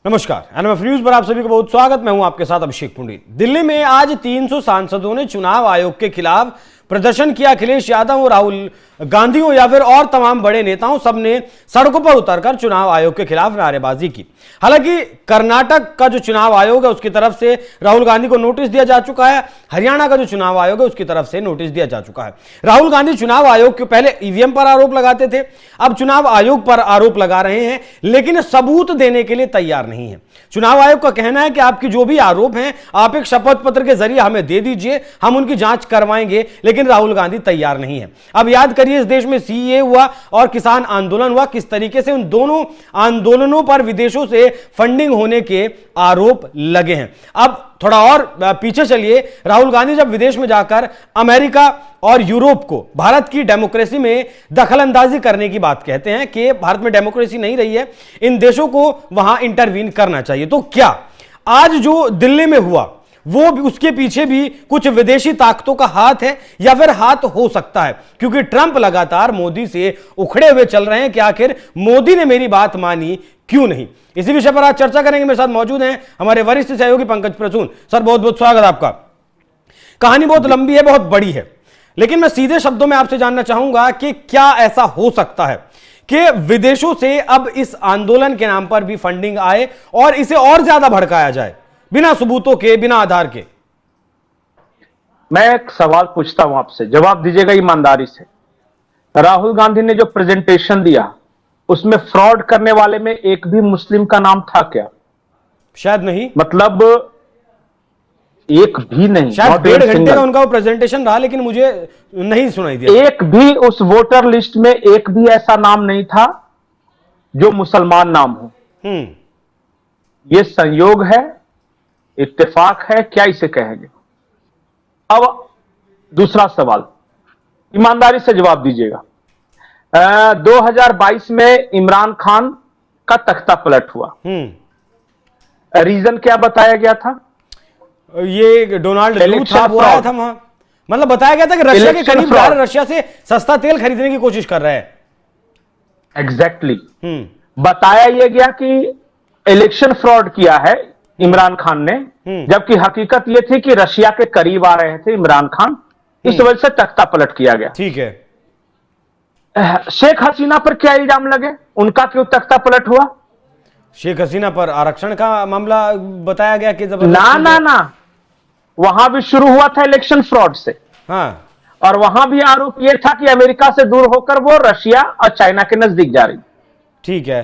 नमस्कार, NMF news पर आप सभी का बहुत स्वागत। मैं हूं आपके साथ अभिषेक पुंडीर। दिल्ली में आज 300 सांसदों ने चुनाव आयोग के खिलाफ प्रदर्शन किया। अखिलेश यादव और राहुल गांधी हो या फिर और तमाम बड़े नेताओं, सबने सड़कों पर उतरकर चुनाव आयोग के खिलाफ नारेबाजी की। हालांकि कर्नाटक का जो चुनाव आयोग है उसकी तरफ से राहुल गांधी को नोटिस दिया जा चुका है। हरियाणा का जो चुनाव आयोग है उसकी तरफ से नोटिस दिया जा चुका है। राहुल गांधी चुनाव आयोग के पहले ईवीएम पर आरोप लगाते थे, अब चुनाव आयोग पर आरोप लगा रहे हैं, लेकिन सबूत देने के लिए तैयार नहीं है। चुनाव आयोग का कहना है कि आपकी जो भी आरोप हैं आप एक शपथ पत्र के जरिए हमें दे दीजिए, हम उनकी जांच करवाएंगे, लेकिन राहुल गांधी तैयार नहीं है। अब याद करिए, इस देश में सीएए हुआ और किसान आंदोलन हुआ, किस तरीके से उन दोनों आंदोलनों पर विदेशों से फंडिंग होने के आरोप लगे हैं। अब थोड़ा और पीछे चलिए। राहुल गांधी जब विदेश में जाकर अमेरिका और यूरोप को भारत की डेमोक्रेसी में दखलंदाजी करने की बात कहते हैं कि भारत में डेमोक्रेसी नहीं रही है, इन देशों को वहां इंटरवीन करना चाहिए, तो क्या आज जो दिल्ली में हुआ वो भी, उसके पीछे भी कुछ विदेशी ताकतों का हाथ है या फिर हाथ हो सकता है? क्योंकि ट्रंप लगातार मोदी से उखड़े हुए चल रहे हैं कि आखिर मोदी ने मेरी बात मानी क्यों नहीं। इसी विषय पर आज चर्चा करेंगे। मेरे साथ मौजूद हैं हमारे वरिष्ठ सहयोगी पंकज प्रसून। सर, बहुत बहुत स्वागत आपका। कहानी बहुत लंबी है, बहुत बड़ी है, लेकिन मैं सीधे शब्दों में आपसे जानना चाहूंगा कि क्या ऐसा हो सकता है कि विदेशों से अब इस आंदोलन के नाम पर भी फंडिंग आए और इसे और ज्यादा भड़काया जाए बिना सबूतों के, बिना आधार के? मैं एक सवाल पूछता हूं आपसे, जवाब दीजिएगा ईमानदारी से। राहुल गांधी ने जो प्रेजेंटेशन दिया उसमें फ्रॉड करने वाले में एक भी मुस्लिम का नाम था क्या? शायद नहीं। मतलब एक भी नहीं। शायद 1.5 घंटे का उनका वो प्रेजेंटेशन रहा, लेकिन मुझे नहीं सुनाई दिया। एक भी उस वोटर लिस्ट में एक भी ऐसा नाम नहीं था जो मुसलमान नाम हो। यह संयोग है, इत्तेफाक है, क्या इसे कहेंगे? अब दूसरा सवाल, ईमानदारी से जवाब दीजिएगा। 2022 में इमरान खान का तख्ता पलट हुआ, रीजन क्या बताया गया था? ये डोनाल्ड ट्रंप था, वो आया था वहां, मतलब बताया गया था कि रशिया के करीब जा रहे, रशिया से सस्ता तेल खरीदने की कोशिश कर रहा है। एग्जैक्टली। बताया यह गया कि इलेक्शन फ्रॉड किया है इमरान खान ने, जबकि हकीकत यह थी कि रशिया के करीब आ रहे थे इमरान खान, इस वजह से तख्ता पलट किया गया। ठीक है। शेख हसीना पर क्या इल्जाम लगे, उनका क्यों तख्ता पलट हुआ? शेख हसीना पर आरक्षण का मामला बताया गया कि ना, वहां भी शुरू हुआ था इलेक्शन फ्रॉड से। हाँ, और वहां भी आरोप यह था कि अमेरिका से दूर होकर वो रशिया और चाइना के नजदीक जा रही। ठीक है।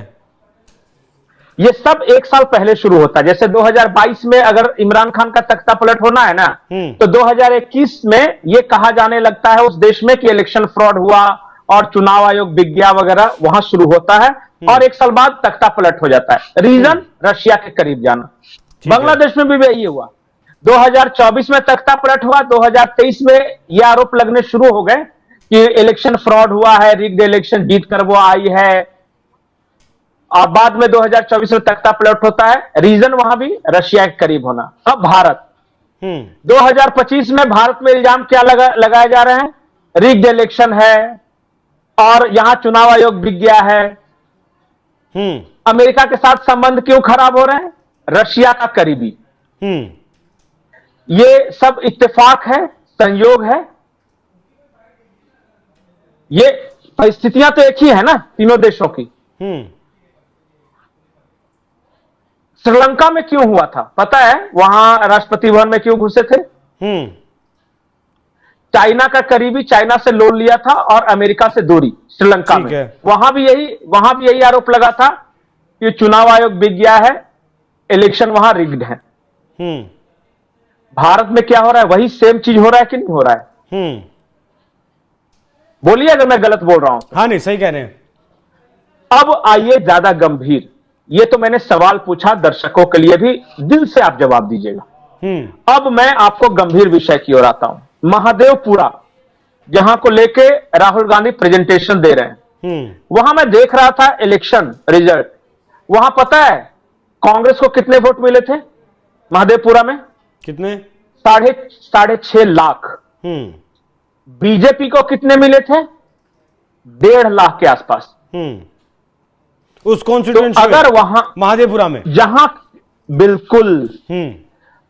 ये सब एक साल पहले शुरू होता है। जैसे 2022 में अगर इमरान खान का तख्ता पलट होना है ना, तो 2021 में यह कहा जाने लगता है उस देश में कि इलेक्शन फ्रॉड हुआ और चुनाव आयोग बिक गया वगैरह, वहां शुरू होता है और एक साल बाद तख्ता पलट हो जाता है। रीजन रशिया के करीब जाना। बांग्लादेश में भी यही हुआ। 2024 में तख्ता पलट हुआ, 2023 में यह आरोप लगने शुरू हो गए कि इलेक्शन फ्रॉड हुआ है, रिग्ड इलेक्शन जीत कर वो आई है, और बाद में 2024 में तख्ता पलट होता है। रीजन वहां भी रशिया के करीब होना। अब भारत 2025 में भारत में इल्जाम क्या लगाए जा रहे हैं? रिग्ड इलेक्शन है और यहां चुनाव आयोग बिक गया है। अमेरिका के साथ संबंध क्यों खराब हो रहे हैं? रशिया का करीबी। ये सब इत्तेफाक है, संयोग है? ये परिस्थितियां तो एक ही है ना तीनों देशों की। श्रीलंका में क्यों हुआ था पता है? वहां राष्ट्रपति भवन में क्यों घुसे थे? चाइना का करीबी, चाइना से लोन लिया था और अमेरिका से दूरी। श्रीलंका में वहां भी यही आरोप लगा था कि चुनाव आयोग बिक गया है, इलेक्शन वहां रिग्ड है। भारत में क्या हो रहा है? वही सेम चीज हो रहा है कि नहीं हो रहा है? बोलिए अगर मैं गलत बोल रहा हूं। हाँ, नहीं, सही कह रहे हैं। अब आइए ज्यादा गंभीर, ये तो मैंने सवाल पूछा, दर्शकों के लिए भी दिल से आप जवाब दीजिएगा। अब मैं आपको गंभीर विषय की ओर आता हूं। महादेवपुरा, जहां को लेके राहुल गांधी प्रेजेंटेशन दे रहे हैं, वहां मैं देख रहा था इलेक्शन रिजल्ट। वहां पता है कांग्रेस को कितने वोट मिले थे महादेवपुरा में? कितने? 6.5 लाख। बीजेपी को कितने मिले थे? 1.5 लाख के आसपास। उस कॉन्स्टिट्यूएंसी तो अगर वहां महादेवपुरा में जहां बिल्कुल, हम्म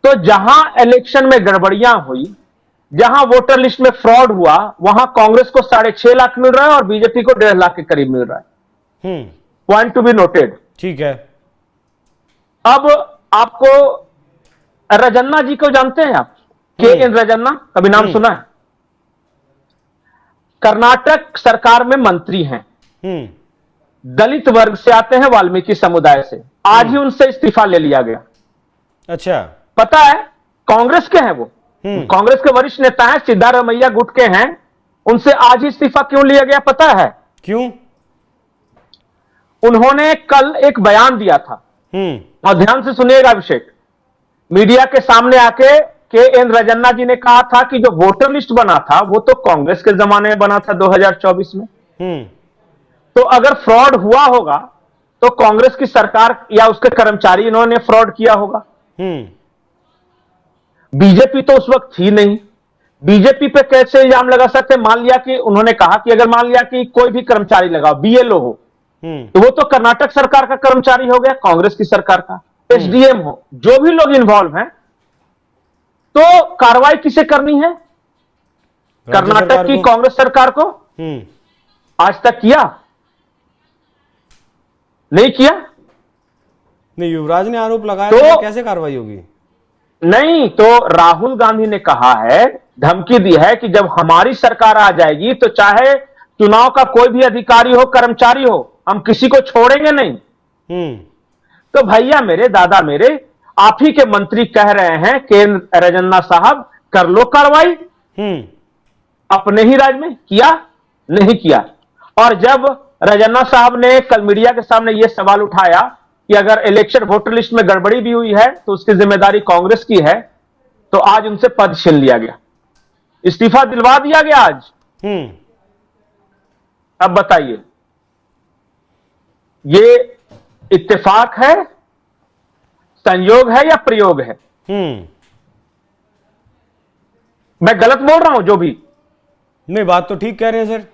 तो जहां इलेक्शन में गड़बड़ियां हुई, जहां वोटर लिस्ट में फ्रॉड हुआ, वहां कांग्रेस को 6.5 लाख मिल रहा है और बीजेपी को 1.5 लाख के करीब मिल रहा है। Point to be noted. ठीक है। अब आपको रजन्ना जी को जानते हैं आप? के एन रजन्ना, कभी नाम सुना है? कर्नाटक सरकार में मंत्री हैं, दलित वर्ग से आते हैं, वाल्मीकि समुदाय से। आज ही उनसे इस्तीफा ले लिया गया। अच्छा। पता है कांग्रेस के हैं वो, कांग्रेस के वरिष्ठ नेता हैं, सिद्धारमैया गुट के हैं। उनसे आज ही इस्तीफा क्यों लिया गया पता है? क्यों? उन्होंने कल एक बयान दिया था, और ध्यान से सुनिएगा अभिषेक। मीडिया के सामने आके के एन रजन्ना जी ने कहा था कि जो वोटर लिस्ट बना था वो तो कांग्रेस के जमाने में बना था 2024 में। तो अगर फ्रॉड हुआ होगा तो कांग्रेस की सरकार या उसके कर्मचारी इन्होंने फ्रॉड किया होगा। बीजेपी तो उस वक्त थी नहीं, बीजेपी पे कैसे इल्जाम लगा सकते? मान लिया कि उन्होंने कहा कि अगर मान लिया कि कोई भी कर्मचारी लगाओ, बीएलओ हो, तो वो तो कर्नाटक सरकार का कर्मचारी हो गया, कांग्रेस की सरकार का। एसडीएम हो, जो भी लोग इन्वॉल्व हैं, तो कार्रवाई किसे करनी है? कर्नाटक की कांग्रेस सरकार को। आज तक किया नहीं किया? नहीं, युवराज ने आरोप लगाया तो कैसे कार्रवाई होगी? नहीं, तो राहुल गांधी ने कहा है, धमकी दी है कि जब हमारी सरकार आ जाएगी तो चाहे चुनाव का कोई भी अधिकारी हो, कर्मचारी हो, हम किसी को छोड़ेंगे नहीं। तो भैया मेरे, दादा मेरे, आप ही के मंत्री कह रहे हैं के एन रजन्ना साहब कर लो कार्रवाई। अपने ही राज्य में किया नहीं किया? और जब रजन्ना साहब ने कल मीडिया के सामने यह सवाल उठाया कि अगर इलेक्शन वोटर लिस्ट में गड़बड़ी भी हुई है तो उसकी जिम्मेदारी कांग्रेस की है, तो आज उनसे पद छीन लिया गया, इस्तीफा दिलवा दिया गया आज। अब बताइए, ये इत्तेफाक है, संयोग है या प्रयोग है? मैं गलत बोल रहा हूं जो भी? नहीं, बात तो ठीक कह रहे हैं सर।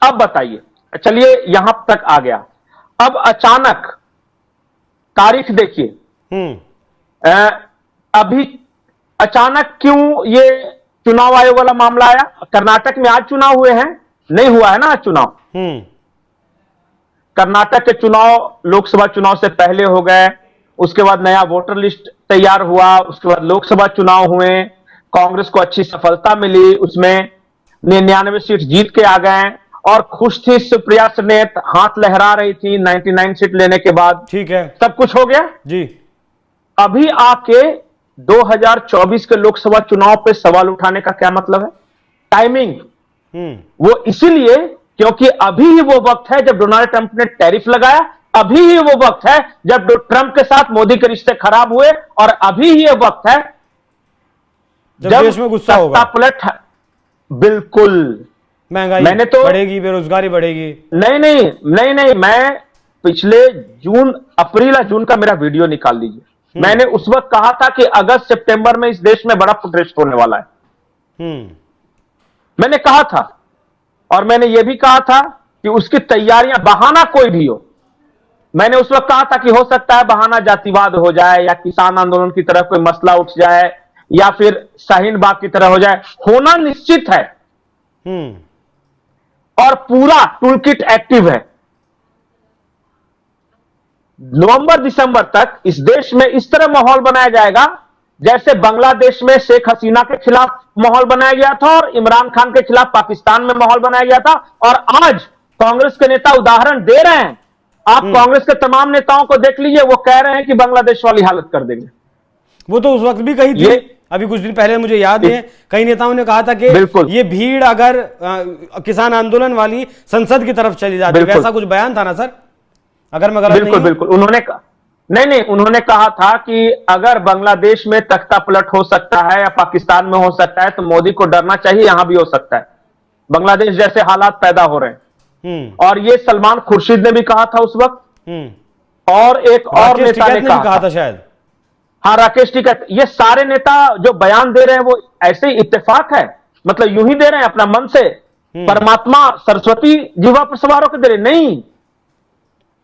अब बताइए, चलिए यहां तक आ गया। अब अचानक तारीख देखिए, अभी अचानक क्यों ये चुनाव आयोग वाला मामला आया? कर्नाटक में आज चुनाव हुए हैं, नहीं हुआ है ना आज चुनाव? कर्नाटक के चुनाव लोकसभा चुनाव से पहले हो गए, उसके बाद नया वोटर लिस्ट तैयार हुआ, उसके बाद लोकसभा चुनाव हुए, कांग्रेस को अच्छी सफलता मिली, उसमें 99 सीट जीत के आ गए, और खुश थी सुप्रिया सनेत, हाथ लहरा रही थी 99 सीट लेने के बाद। ठीक है, सब कुछ हो गया जी। अभी आके 2024 के लोकसभा चुनाव पे सवाल उठाने का क्या मतलब है? टाइमिंग वो इसीलिए क्योंकि अभी ही वो वक्त है जब डोनाल्ड ट्रंप ने टैरिफ लगाया, अभी ही वो वक्त है जब ट्रंप के साथ मोदी के रिश्ते खराब हुए, और अभी ही ये वक्त है जब देश में गुस्सा होगा, पलट। बिल्कुल, महंगाई मैंने तो बढ़ेगी, बेरोजगारी बढ़ेगी। नहीं, मैं पिछले अप्रैल या जून का मेरा वीडियो निकाल लीजिए। मैंने उस वक्त कहा था कि अगस्त सितंबर में इस देश में बड़ा प्रोटेस्ट होने वाला है। मैंने कहा था, और मैंने यह भी कहा था कि उसकी तैयारियां, बहाना कोई भी हो, मैंने उस वक्त कहा था कि हो सकता है बहाना जातिवाद हो जाए, या किसान आंदोलन की तरह कोई मसला उठ जाए, या फिर शाहीन बाग की तरह हो जाए। होना निश्चित है, और पूरा टूल किट एक्टिव है। नवंबर दिसंबर तक इस देश में इस तरह माहौल बनाया जाएगा जैसे बांग्लादेश में शेख हसीना के खिलाफ माहौल बनाया गया था, और इमरान खान के खिलाफ पाकिस्तान में माहौल बनाया गया था। और आज कांग्रेस के नेता उदाहरण दे रहे हैं। आप कांग्रेस के तमाम नेताओं को देख लीजिए, वो कह रहे हैं कि बांग्लादेश वाली हालत कर देंगे। वो तो उस वक्त भी कही थी, अभी कुछ दिन पहले मुझे याद है, कई नेताओं ने कहा था कि ये भीड़ अगर किसान आंदोलन वाली संसद की तरफ चली जाती, वैसा कुछ बयान था ना सर? अगर मैं गलत नहीं हूं। बिल्कुल, उन्होंने नहीं, उन्होंने कहा था कि अगर बांग्लादेश में तख्ता पलट हो सकता है या पाकिस्तान में हो सकता है तो मोदी को डरना चाहिए, यहां भी हो सकता है। बांग्लादेश जैसे हालात पैदा हो रहे हैं। और ये सलमान खुर्शीद ने भी कहा था उस वक्त, और एक और नेता ने कहा था शायद, हाँ, राकेश टिकैत। ये सारे नेता जो बयान दे रहे हैं वो ऐसे ही इत्तेफाक है, मतलब यूं ही दे रहे हैं अपना मन से, परमात्मा सरस्वती जीवा पर सवार होकर दे रहे नहीं।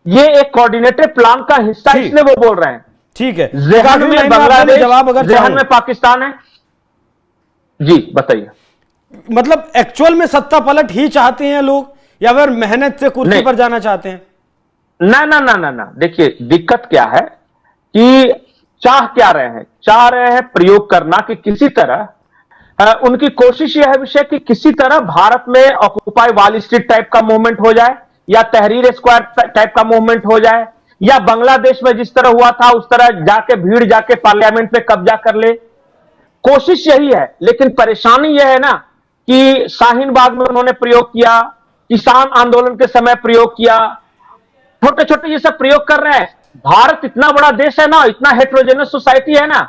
ये एक कोऑर्डिनेटेड प्लान का हिस्सा, ठीक। इसलिए वो बोल रहे हैं। ठीक है, जहन में बांग्लादेश, जवाब अगर जहन चाहूं। में पाकिस्तान है। जी बताइए। मतलब एक्चुअल में सत्ता पलट ही चाहते हैं लोग, या फिर मेहनत से कुर्सी नहीं। पर जाना चाहते हैं? ना ना ना ना ना, देखिए दिक्कत क्या है कि चाह क्या रहे हैं, चाह रहे हैं प्रयोग करना कि किसी तरह उनकी कोशिश यह है विषय कि किसी तरह भारत में ऑक्युपाई वॉल स्ट्रीट टाइप का मूवमेंट हो जाए, या तहरीर स्क्वायर टाइप का मूवमेंट हो जाए, या बांग्लादेश में जिस तरह हुआ था उस तरह जाके भीड़ जाके पार्लियामेंट पे कब्जा कर ले। कोशिश यही है, लेकिन परेशानी यह है ना कि शाहीन बाग में उन्होंने प्रयोग किया, किसान आंदोलन के समय प्रयोग किया, छोटे छोटे ये सब प्रयोग कर रहे हैं। भारत इतना बड़ा देश है ना, इतना हेट्रोजेनस सोसाइटी है ना,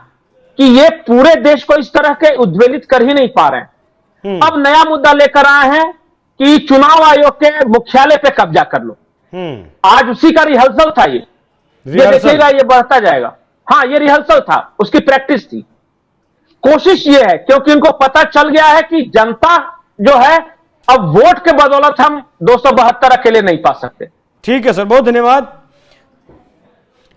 कि ये पूरे देश को इस तरह के उद्वेलित कर ही नहीं पा रहे हैं। अब नया मुद्दा लेकर आए हैं कि चुनाव आयोग के मुख्यालय पे कब्जा कर लो। आज उसी का रिहर्सल था ये देखिएगा, ये बढ़ता जाएगा। हाँ, ये रिहर्सल था, उसकी प्रैक्टिस थी। कोशिश ये है क्योंकि इनको पता चल गया है कि जनता जो है अब वोट के बदौलत हम 272 अकेले नहीं पा सकते। ठीक है सर, बहुत धन्यवाद।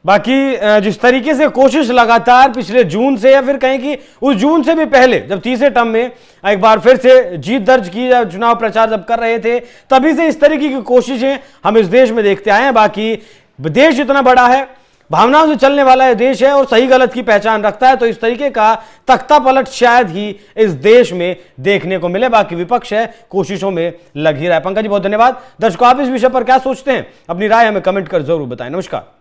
बाकी जिस तरीके से कोशिश लगातार पिछले जून से, या फिर कहें कि उस जून से भी पहले, जब तीसरे टर्म में एक बार फिर से जीत दर्ज की, चुनाव प्रचार जब कर रहे थे, तभी से इस तरीके की कोशिशें हम इस देश में देखते आए हैं। बाकी देश इतना बड़ा है, भावनाओं से चलने वाला है देश है, और सही गलत की पहचान रखता है, तो इस तरीके का तख्ता पलट शायद ही इस देश में देखने को मिले। बाकी विपक्ष है, कोशिशों में लग ही रहा है। पंकज जी बहुत धन्यवाद। दर्शकों, आप इस विषय पर क्या सोचते हैं? अपनी राय हमें कमेंट कर जरूर बताएं। नमस्कार।